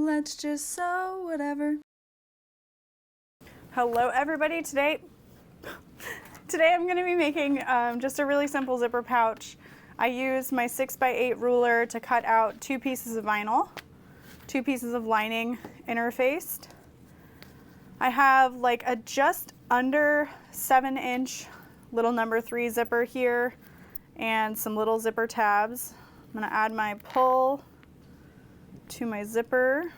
let's just sew whatever. Hello everybody, today I'm going to be making just a really simple zipper pouch. I used my 6x8 ruler to cut out 2 pieces of vinyl, 2 pieces of lining interfaced. I have like a just under 7-inch little number 3 zipper here and some little zipper tabs. I'm going to add my pull to my zipper.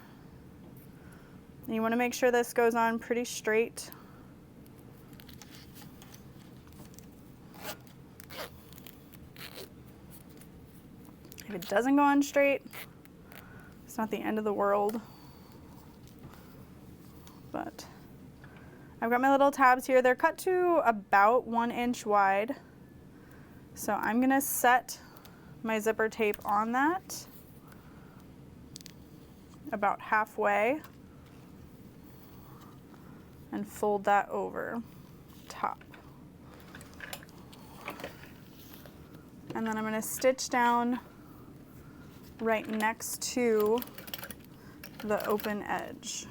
And you want to make sure this goes on pretty straight. If it doesn't go on straight, it's not the end of the world. But I've got my little tabs here. They're cut to about 1 inch wide. So I'm going to set my zipper tape on that about halfway and fold that over top. And then I'm going to stitch down right next to the open edge.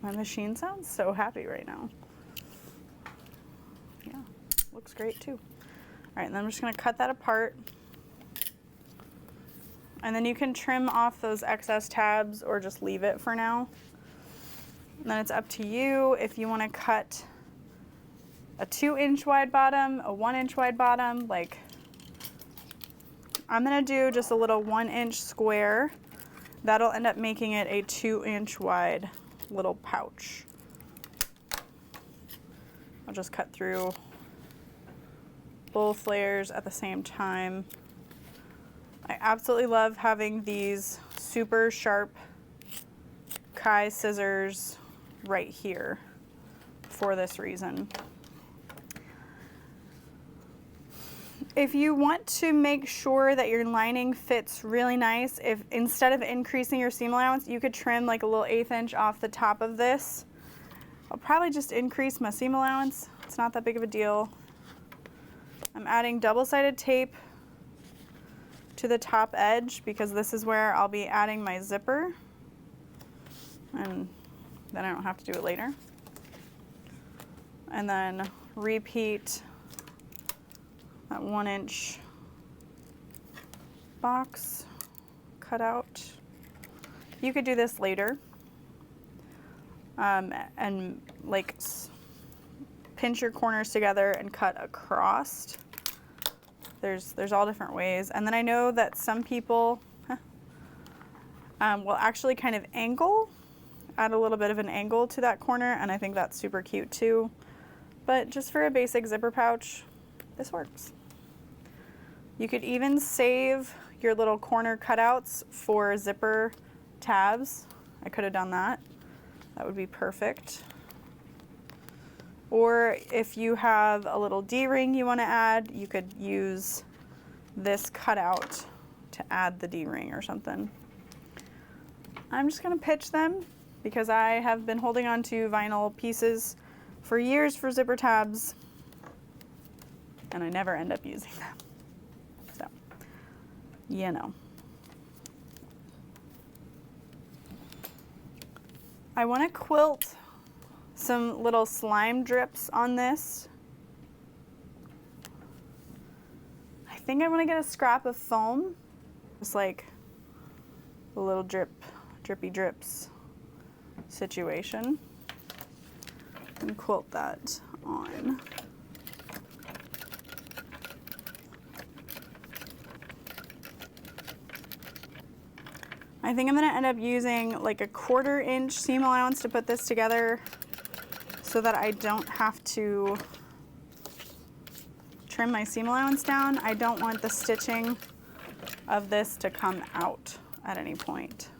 My machine sounds so happy right now. Yeah, looks great too. All right, and then I'm just gonna cut that apart. And then you can trim off those excess tabs or just leave it for now. And then it's up to you if you wanna cut a 2-inch wide bottom, a 1-inch wide bottom. Like, I'm gonna do just a little 1-inch square. That'll end up making it a 2-inch wide little pouch. I'll just cut through both layers at the same time. I absolutely love having these super sharp Kai scissors right here for this reason. If you want to make sure that your lining fits really nice, if instead of increasing your seam allowance, you could trim like a little 1/8 inch off the top of this. I'll probably just increase my seam allowance. It's not that big of a deal. I'm adding double-sided tape to the top edge because this is where I'll be adding my zipper, and then I don't have to do it later. And then repeat that 1-inch box cutout. You could do this later and like pinch your corners together and cut across. There's all different ways. And then I know that some people will actually kind of angle, add a little bit of an angle to that corner, and I think that's super cute too. But just for a basic zipper pouch, this works. You could even save your little corner cutouts for zipper tabs. I could have done that. That would be perfect. Or if you have a little D-ring you want to add, you could use this cutout to add the D-ring or something. I'm just going to pitch them because I have been holding on to vinyl pieces for years for zipper tabs, and I never end up using them. So, you know. I want to quilt some little slime drips on this. I think I want to get a scrap of foam, just like a little drippy drips situation, and quilt that on. I think I'm going to end up using like a 1/4 inch seam allowance to put this together so that I don't have to trim my seam allowance down. I don't want the stitching of this to come out at any point.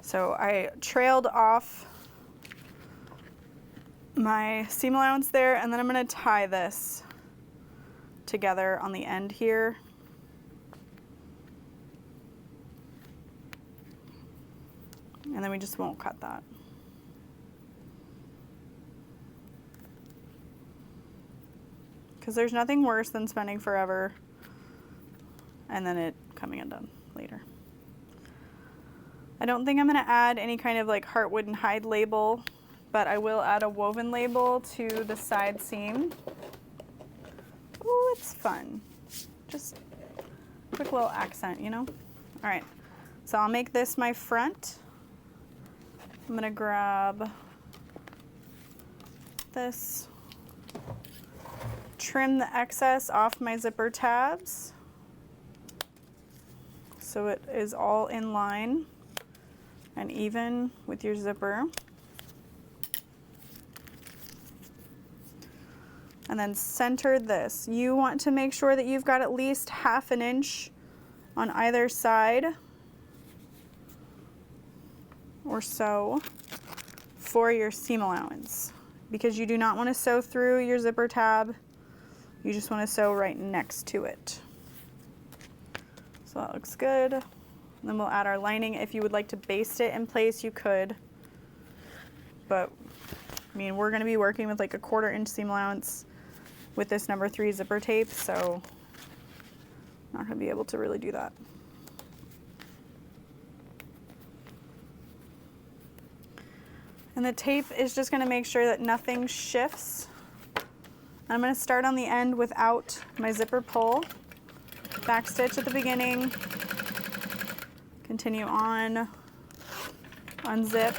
So I trailed off my seam allowance there, and then I'm going to tie this together on the end here. And then we just won't cut that. because there's nothing worse than spending forever and then it coming undone later. I don't think I'm going to add any kind of like heartwood and hide label, but I will add a woven label to the side seam. Ooh, it's fun. Just a quick little accent, you know? All right, so I'll make this my front. I'm going to grab this, trim the excess off my zipper tabs so it is all in line and even with your zipper. And then center this. You want to make sure that you've got at least 1/2 inch on either side or so for your seam allowance, because you do not want to sew through your zipper tab. You just want to sew right next to it. So that looks good. And then we'll add our lining. If you would like to baste it in place, you could. But I mean, we're going to be working with like a 1/4 inch seam allowance with this number 3 zipper tape, so I'm not going to be able to really do that. And the tape is just going to make sure that nothing shifts. I'm going to start on the end without my zipper pull. Back stitch at the beginning. Continue on. Unzip.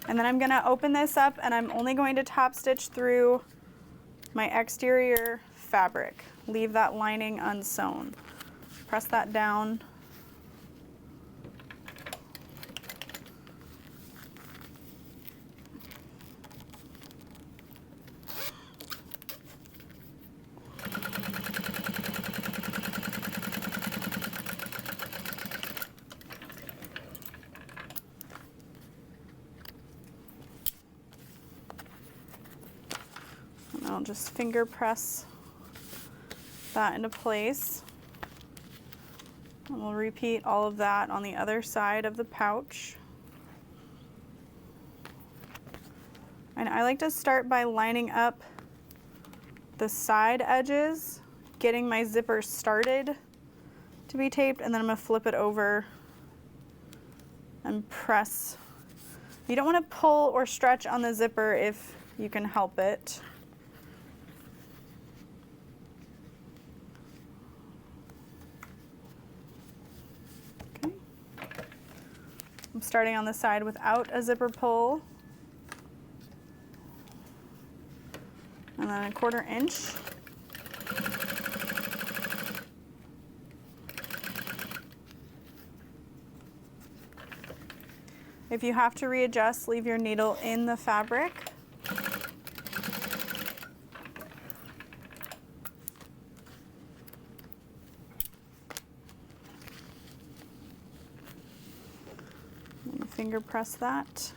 And then I'm going to open this up and I'm only going to top stitch through my exterior fabric. Leave that lining unsewn. Press that down. And I'll just finger press that into place. And we'll repeat all of that on the other side of the pouch. And I like to start by lining up the side edges, getting my zipper started to be taped, and then I'm going to flip it over and press. You don't want to pull or stretch on the zipper if you can help it. Okay. I'm starting on the side without a zipper pull. And then a 1/4 inch. If you have to readjust, leave your needle in the fabric. And finger press that.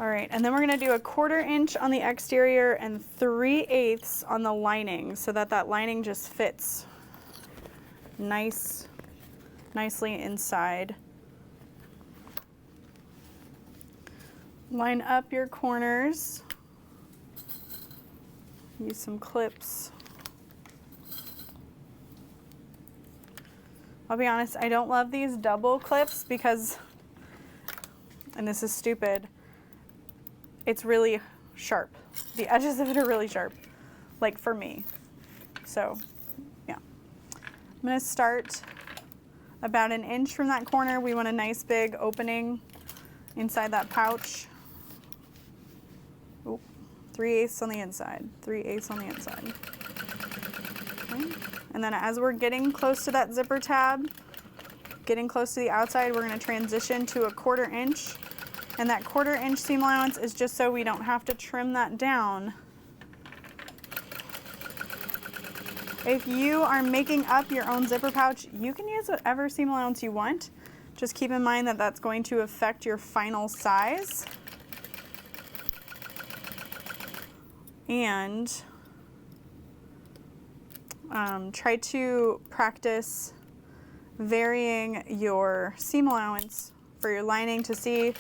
All right, and then we're going to do a 1/4 inch on the exterior and 3/8 on the lining so that that lining just fits nicely inside. Line up your corners. Use some clips. I'll be honest, I don't love these double clips because, and this is stupid, it's really sharp. The edges of it are really sharp, like for me. So, yeah. I'm gonna start about 1 inch from that corner. We want a nice big opening inside that pouch. Oop, 3/8 on the inside, 3/8 on the inside. Okay. And then as we're getting close to that zipper tab, getting close to the outside, we're gonna transition to a 1/4 inch. And that 1/4 inch seam allowance is just so we don't have to trim that down If you are making up your own zipper pouch, you can use whatever seam allowance you want. Just keep in mind that that's going to affect your final size. And try to practice varying your seam allowance for your lining to see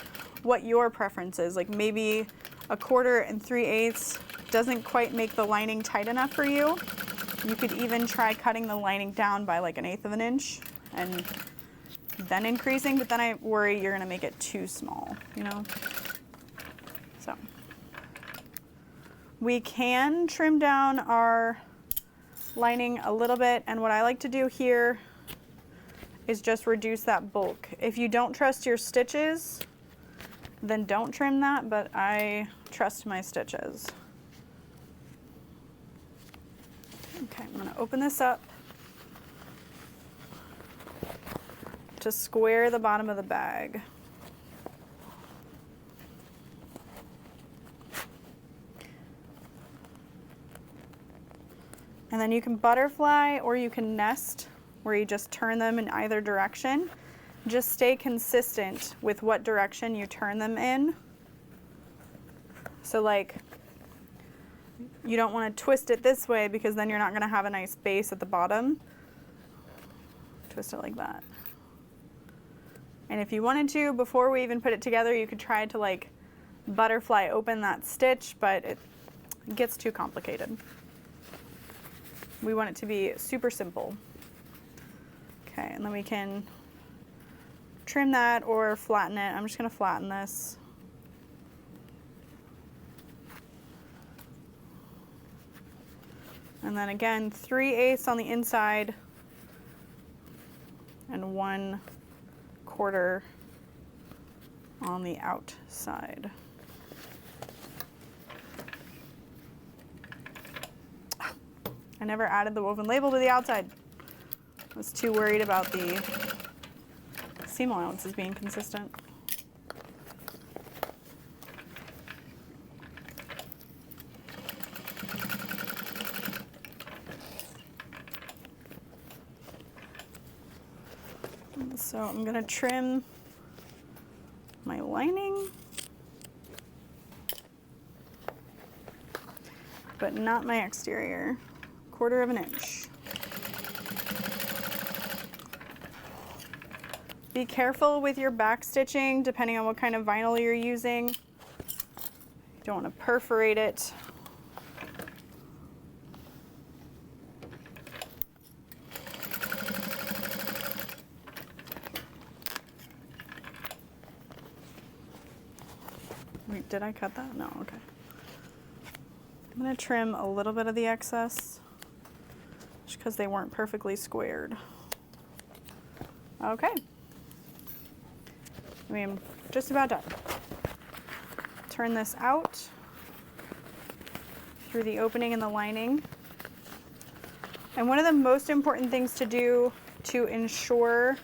what your preference is. Like maybe 1/4 and 3/8 doesn't quite make the lining tight enough for you. You could even try cutting the lining down by like 1/8 of an inch and then increasing, but then I worry you're gonna make it too small, you know? So we can trim down our lining a little bit, and what I like to do here is just reduce that bulk. If you don't trust your stitches, then don't trim that, but I trust my stitches. Okay, I'm gonna open this up to square the bottom of the bag. And then you can butterfly or you can nest, where you just turn them in either direction. Just stay consistent with what direction you turn them in. So like, you don't want to twist it this way because then you're not going to have a nice base at the bottom. Twist it like that. And if you wanted to, before we even put it together, you could try to like butterfly open that stitch, but it gets too complicated. We want it to be super simple. Okay, and then we can trim that or flatten it. I'm just gonna flatten this. And then again, 3/8 on the inside and 1/4 on the outside. I never added the woven label to the outside. I was too worried about the seam allowances being consistent. So I'm going to trim my lining, but not my exterior. 1/4 of an inch. Be careful with your back stitching, depending on what kind of vinyl you're using. You don't want to perforate it. Wait, did I cut that? No, okay. I'm going to trim a little bit of the excess just because they weren't perfectly squared. Okay. I mean, just about done. Turn this out through the opening in the lining. And one of the most important things to do to ensure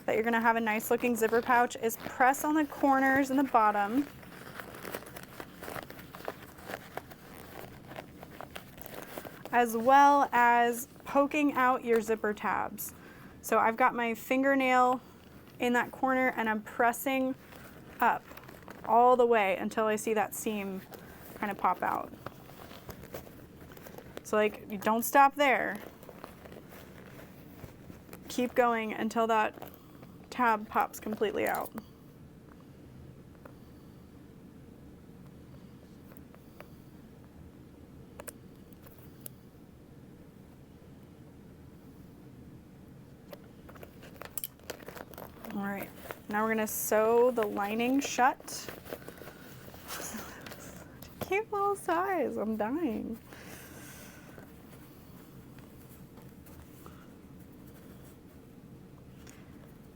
that you're going to have a nice looking zipper pouch is press on the corners and the bottom. As well as poking out your zipper tabs. So I've got my fingernail in that corner and I'm pressing up all the way until I see that seam kind of pop out. So like, you don't stop there. Keep going until that tab pops completely out. All right, now we're gonna sew the lining shut. Cute little size, I'm dying.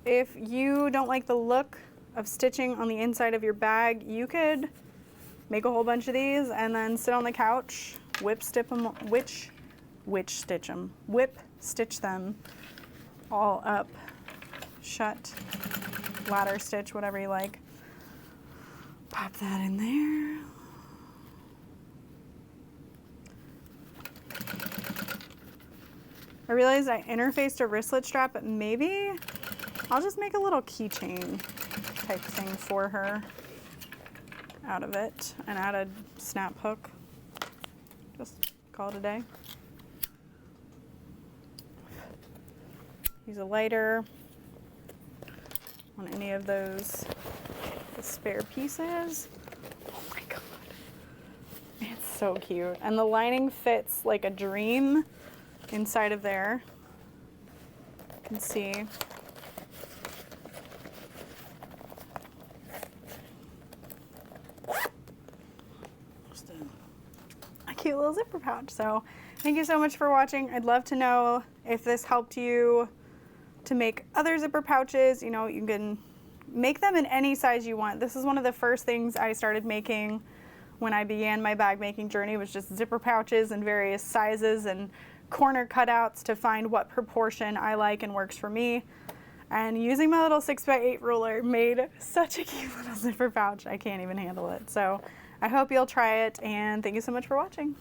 If you don't like the look of stitching on the inside of your bag, you could make a whole bunch of these and then sit on the couch, whip stitch them all up. Shut, ladder stitch, whatever you like. Pop that in there. I realized I interfaced a wristlet strap, but maybe I'll just make a little keychain type thing for her out of it and add a snap hook. Just call it a day. Use a lighter on any of those spare pieces. Oh my God. It's so cute. And the lining fits like a dream inside of there. You can see. Just a cute little zipper pouch. So thank you so much for watching. I'd love to know if this helped you to make other zipper pouches. You know, you can make them in any size you want. This is one of the first things I started making when I began my bag making journey, was just zipper pouches in various sizes and corner cutouts to find what proportion I like and works for me. And using my little 6x8 ruler made such a cute little zipper pouch. I can't even handle it. So I hope you'll try it, and thank you so much for watching.